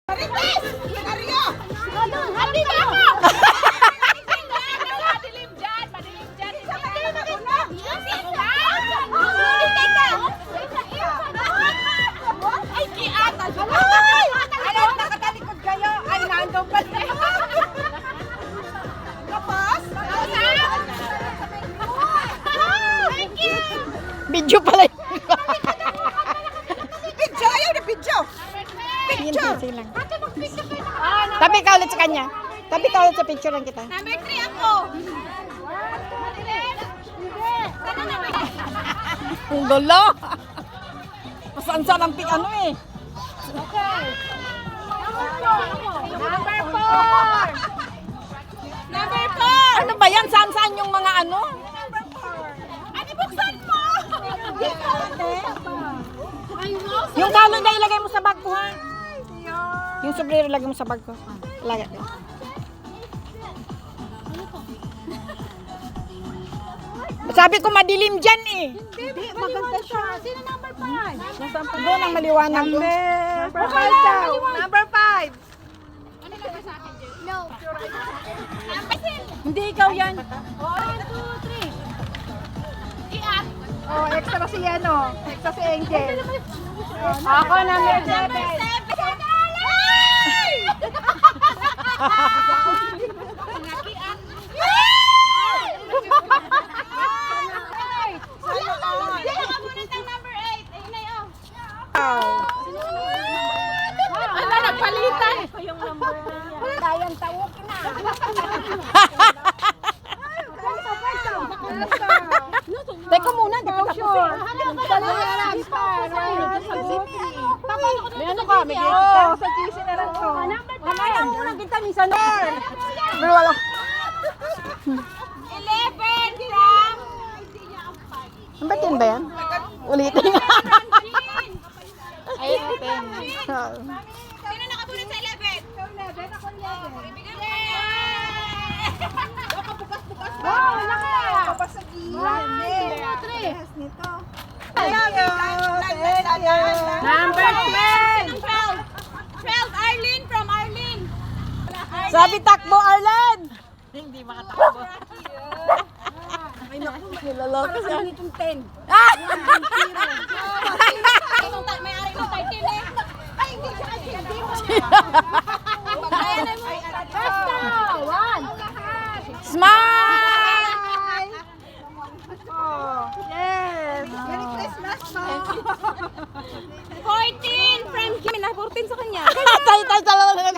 Marites! Mario! Andito ako! Madilim dyan! Madilim dyan! Madilim ako na! Ay, kiata! Ay! Alam, nakatalikod kayo! Ay, nandong pa siya! Kapos? Thank you! Video pala yun. Picture! Ayaw na picture! Picture! Lang. Tabi ka ulit sa kanya. Tabi ka ulit sa picture lang kita. Number 3 ako! Ang gulo. Masaan-saan ang ano eh. Okay. Number 4! Number 4! Ano ba yan? Saan-saan yung mga ano? Ano buksan mo? Yung galon na ilagay mo sa bag ko ha. Yung sombrero ilagay mo sa bag ko. Lagay. Sabi ko madilim dyan eh. Hindi, maganda siya. Sino number 5? Doon ang maliwanag. Number 5 daw. Number 5. Ano na ba sa akin, Jay? No. Hindi ikaw yan. 1, 2, 3. Iat. Oh, extra si ano, extra si Angel. Ako number 7. Number 7. Nakiat. Ano nagpalitan? Yung number niya. Dayan tawag na. Teka muna, di pa tapos eh. May ano ka, may kita. Sa cheesy na lang to. Mamaya muna kita minsan. Pero wala. 11 from... Ang batin ba yan? Ulitin nga. 19. Ay, 10. Sino nakabunod sa 11? Ako 11. Ibigay mo! Bukas-bukas ba? Oh, laki. Papasagilan. 3. Nito. Number 12! 12, Arlene from Arlene. Sabi takbo, Arlen! Hindi makatakbo. Ay, naku, nilaloko siya. Itong 10. Ah! May-ari ng title eh. Ay, hindi siya kasi. Basta. 1. Smile! Yes. Merry Christmas, ma. 14 from Kim. 14 sa kanya. Tayo, dalawa na lang.